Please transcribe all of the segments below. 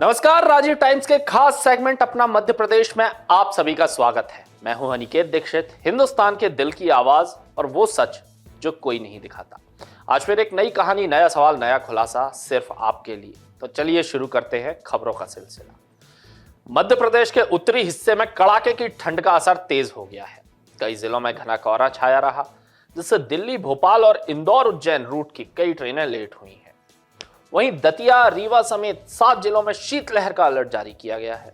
नमस्कार, राजीव टाइम्स के खास सेगमेंट अपना मध्य प्रदेश में आप सभी का स्वागत है। मैं हूं अनिकेत दीक्षित, हिंदुस्तान के दिल की आवाज और वो सच जो कोई नहीं दिखाता। आज फिर एक नई कहानी, नया सवाल, नया खुलासा सिर्फ आपके लिए। तो चलिए शुरू करते हैं खबरों का सिलसिला। मध्य प्रदेश के उत्तरी हिस्से में कड़ाके की ठंड का असर तेज हो गया है। कई जिलों में घना कोहरा छाया रहा, जिससे दिल्ली, भोपाल और इंदौर उज्जैन रूट की कई ट्रेनें लेट हुई हैं। वहीं दतिया, रीवा समेत 7 जिलों में शीतलहर का अलर्ट जारी किया गया है।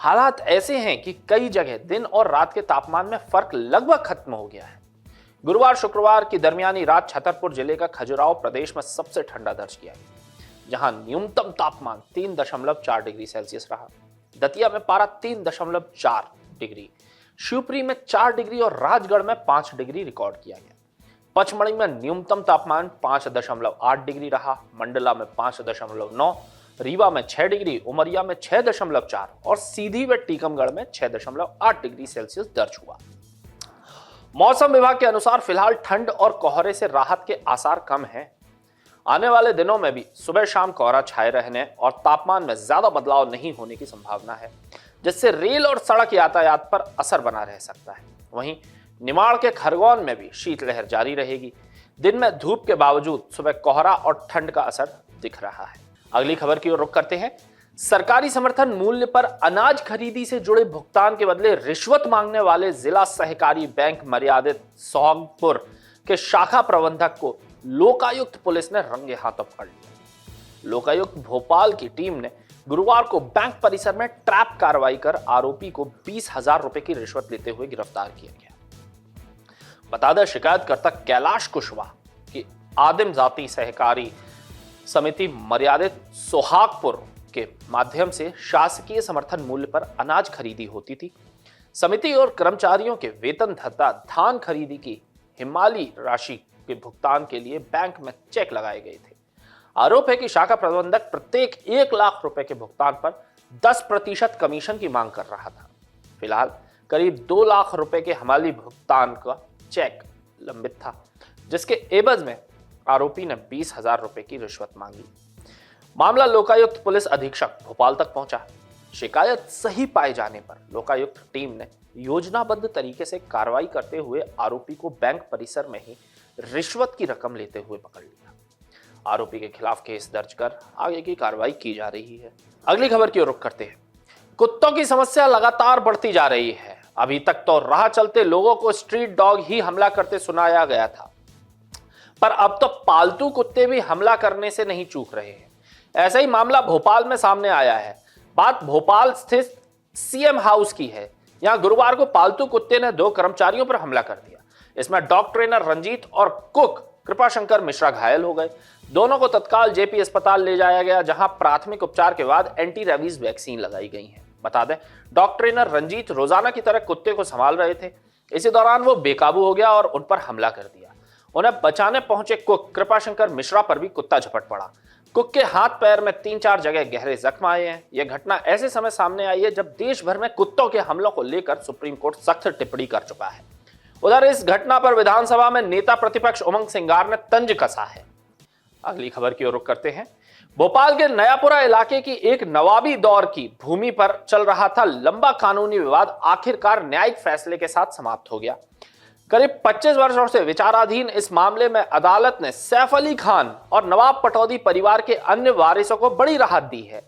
हालात ऐसे हैं कि कई जगह दिन और रात के तापमान में फर्क लगभग खत्म हो गया है। गुरुवार शुक्रवार की दरमियानी रात छतरपुर जिले का खजुराहो प्रदेश में सबसे ठंडा दर्ज किया गया, जहां न्यूनतम तापमान 3.4 डिग्री सेल्सियस रहा। दतिया में पारा 3.4 डिग्री, शिवपुरी में 4 डिग्री और राजगढ़ में 5 डिग्री रिकॉर्ड किया गया। पचमढ़ी में न्यूनतम तापमान 5.8 डिग्री रहा, मंडला में 5.9, रीवा में 6 डिग्री, उमरिया में 6.4 और सीधी व टीकमगढ़ में 6.8 डिग्री सेल्सियस दर्ज हुआ। मौसम विभाग के अनुसार फिलहाल ठंड और कोहरे से राहत के आसार कम हैं। आने वाले दिनों में भी सुबह शाम कोहरा छाए रहने और तापमान में ज्यादा बदलाव नहीं होने की संभावना है, जिससे रेल और सड़क यातायात पर असर बना रह सकता है। वहीं निमाड़ के खरगोन में भी शीतलहर जारी रहेगी। दिन में धूप के बावजूद सुबह कोहरा और ठंड का असर दिख रहा है। अगली खबर की ओर रुख करते हैं। सरकारी समर्थन मूल्य पर अनाज खरीदी से जुड़े भुगतान के बदले रिश्वत मांगने वाले जिला सहकारी बैंक मर्यादित सोहागपुर के शाखा प्रबंधक को लोकायुक्त पुलिस ने रंगे हाथों पकड़ लिया। लोकायुक्त भोपाल की टीम ने गुरुवार को बैंक परिसर में ट्रैप कार्रवाई कर आरोपी को 20,000 रुपए की रिश्वत लेते हुए गिरफ्तार किया गया। बता दें, शिकायतकर्ता कैलाश कुशवाहा की आदिम जाति सहकारी समिति मर्यादित सोहागपुर के माध्यम से शासकीय समर्थन मूल्य पर अनाज खरीदी होती थी। समिति और कर्मचारियों के वेतन तथा धान खरीदी की हिमाली राशि के भुगतान के लिए बैंक में चेक लगाए गए थे। आरोप है कि शाखा प्रबंधक प्रत्येक 1 लाख रुपए के भुगतान पर 10% कमीशन की मांग कर रहा था। फिलहाल करीब 2 लाख रुपए के हमाली भुगतान का चेक लंबित था, जिसके एवज में आरोपी ने 20,000 रुपए की रिश्वत मांगी। मामला लोकायुक्त पुलिस अधीक्षक भोपाल तक पहुंचा। शिकायत सही पाए जाने पर लोकायुक्त टीम ने योजनाबद्ध तरीके से कार्रवाई करते हुए आरोपी को बैंक परिसर में ही रिश्वत की रकम लेते हुए पकड़ लिया। आरोपी के खिलाफ केस दर्ज कर आगे की कार्रवाई की जा रही है। अगली खबर की ओर रुख करते हैं। कुत्तों की समस्या लगातार बढ़ती जा रही है। अभी तक तो राह चलते लोगों को स्ट्रीट डॉग ही हमला करते सुनाया गया था, पर अब तो पालतू कुत्ते भी हमला करने से नहीं चूक रहे हैं। ऐसा ही मामला भोपाल में सामने आया है। बात भोपाल स्थित सीएम हाउस की है। यहां गुरुवार को पालतू कुत्ते ने 2 कर्मचारियों पर हमला कर दिया। इसमें डॉग ट्रेनर रंजीत और कुक कृपाशंकर मिश्रा घायल हो गए। दोनों को तत्काल जेपी अस्पताल ले जाया गया, जहां प्राथमिक उपचार के बाद एंटी रेबीज वैक्सीन लगाई गई है। बता दें, डॉग ट्रेनर रंजीत रोजाना की तरह कुत्ते को संभाल रहे थे। इसी दौरान वो बेकाबू हो गया और उन पर हमला कर दिया। उन्हें बचाने पहुंचे कुक कृपाशंकर मिश्रा पर भी कुत्ता झपट पड़ा। कुक के हाथ पैर में 3-4 जगह गहरे जख्म आए हैं। यह घटना ऐसे समय सामने आई है जब देश भर में कुत्तों के हमलों को लेकर सुप्रीम कोर्ट सख्त टिप्पणी कर चुका है। उधर इस घटना पर विधानसभा में नेता प्रतिपक्ष उमंग सिंगार ने तंज कसा है। अगली खबर की ओर रुख करते हैं। भोपाल के नयापुरा इलाके की एक नवाबी दौर की भूमि पर चल रहा था लंबा कानूनी विवाद आखिरकार न्यायिक फैसले के साथ समाप्त हो गया। करीब 25 वर्षों से विचाराधीन इस मामले में अदालत ने सैफ अली खान और नवाब पटौदी परिवार के अन्य वारिसों को बड़ी राहत दी है।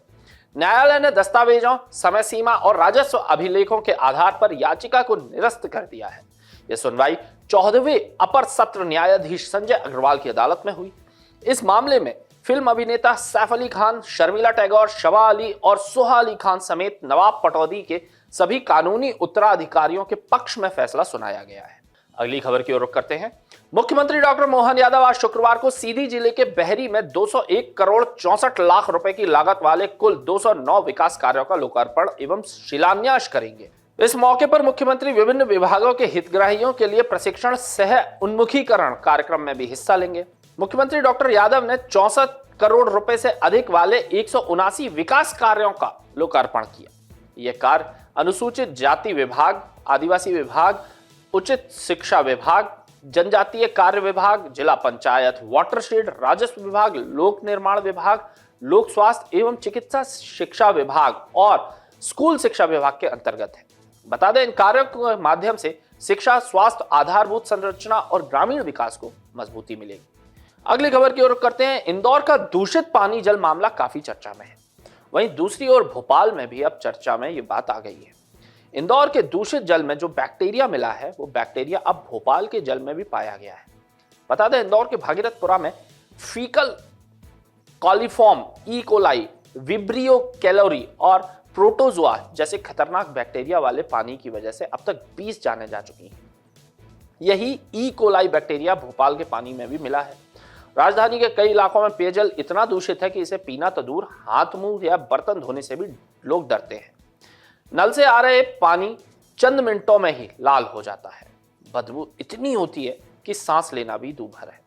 न्यायालय ने दस्तावेजों, समय सीमा और राजस्व अभिलेखों के आधार पर याचिका को निरस्त कर दिया है। यह सुनवाई 14वें अपर सत्र न्यायाधीश संजय अग्रवाल की अदालत में हुई। इस मामले में फिल्म अभिनेता सैफ अली खान, शर्मिला टैगोर, शबा अली और सोहा अली खान समेत नवाब पटौदी के सभी कानूनी उत्तराधिकारियों के पक्ष में फैसला सुनाया गया है। अगली खबर की ओर रुख करते हैं। मुख्यमंत्री डॉक्टर मोहन यादव आज शुक्रवार को सीधी जिले के बहरी में 201 करोड़ 64 लाख रुपए की लागत वाले कुल 209 विकास कार्यों का लोकार्पण एवं शिलान्यास करेंगे। इस मौके पर मुख्यमंत्री विभिन्न विभागों के हितग्राहियों के लिए प्रशिक्षण सह उन्मुखीकरण कार्यक्रम में भी हिस्सा लेंगे। मुख्यमंत्री डॉक्टर यादव ने 64 करोड़ रुपए से अधिक वाले 179 विकास कार्यों का लोकार्पण किया। यह कार्य अनुसूचित जाति विभाग, आदिवासी विभाग, उचित शिक्षा विभाग, जनजातीय कार्य विभाग, जिला पंचायत, वाटरशेड, राजस्व विभाग, लोक निर्माण विभाग, लोक स्वास्थ्य एवं चिकित्सा शिक्षा विभाग और स्कूल शिक्षा विभाग के अंतर्गत है। बता दें, इन कार्यों के माध्यम से शिक्षा, स्वास्थ्य, आधारभूत संरचना और ग्रामीण विकास को मजबूती मिलेगी। अगली खबर की ओर करते हैं। इंदौर का दूषित पानी जल मामला काफी चर्चा में है। वहीं दूसरी ओर भोपाल में भी अब चर्चा में ये बात आ गई है। इंदौर के दूषित जल में जो बैक्टीरिया मिला है, वो बैक्टीरिया अब भोपाल के जल में भी पाया गया है। बता दें, इंदौर के भागीरथपुरा में faecal coliform, E coli, vibrio calorie और प्रोटोजोआ जैसे खतरनाक बैक्टीरिया वाले पानी की वजह से अब तक 20 जानें जा चुकी हैं। यही ई कोलाई बैक्टीरिया भोपाल के पानी में भी मिला है। राजधानी के कई इलाकों में पेयजल इतना दूषित है कि इसे पीना तो दूर, हाथ मुंह या बर्तन धोने से भी लोग डरते हैं। नल से आ रहे पानी चंद मिनटों में ही लाल हो जाता है। बदबू इतनी होती है कि सांस लेना भी दूभर है।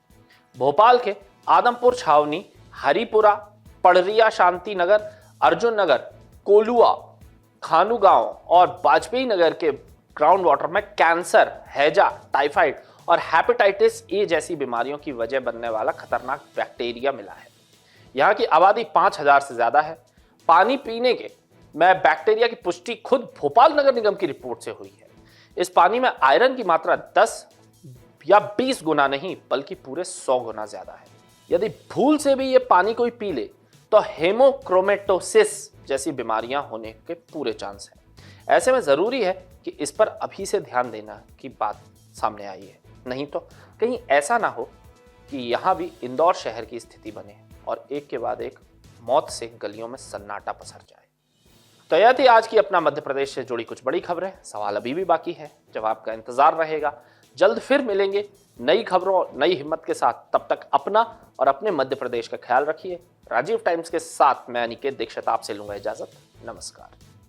भोपाल के आदमपुर छावनी, हरिपुरा, पड़रिया, शांति नगर, अर्जुन नगर, कोलुआ, खानू गांव और वाजपेयी नगर के ग्राउंड वाटर में कैंसर, हैजा, टाइफाइड और हेपेटाइटिस ए जैसी बीमारियों की वजह बनने वाला खतरनाक बैक्टीरिया मिला है। यहाँ की आबादी 5000 से ज्यादा है। पानी पीने के में बैक्टीरिया की पुष्टि खुद भोपाल नगर निगम की रिपोर्ट से हुई है। इस पानी में आयरन की मात्रा 10 या 20 गुना नहीं बल्कि पूरे 100 गुना ज्यादा है। यदि भूल से भी ये पानी कोई पी ले तो हेमोक्रोमेटोसिस जैसी बीमारियां होने के पूरे चांस हैं। ऐसे में जरूरी है कि इस पर अभी से ध्यान देना की बात सामने आई है, नहीं तो कहीं ऐसा ना हो कि यहाँ भी इंदौर शहर की स्थिति बने और एक के बाद एक मौत से गलियों में सन्नाटा पसर जाए। तो यह थी आज की अपना मध्य प्रदेश से जुड़ी कुछ बड़ी खबरें। सवाल अभी भी बाकी है, जवाब का इंतजार रहेगा। जल्द फिर मिलेंगे नई खबरों, नई हिम्मत के साथ। तब तक अपना और अपने मध्य प्रदेश का ख्याल रखिए। राजीव टाइम्स के साथ मैं अनिकेत दीक्षित आपसे लूंगा इजाजत। नमस्कार।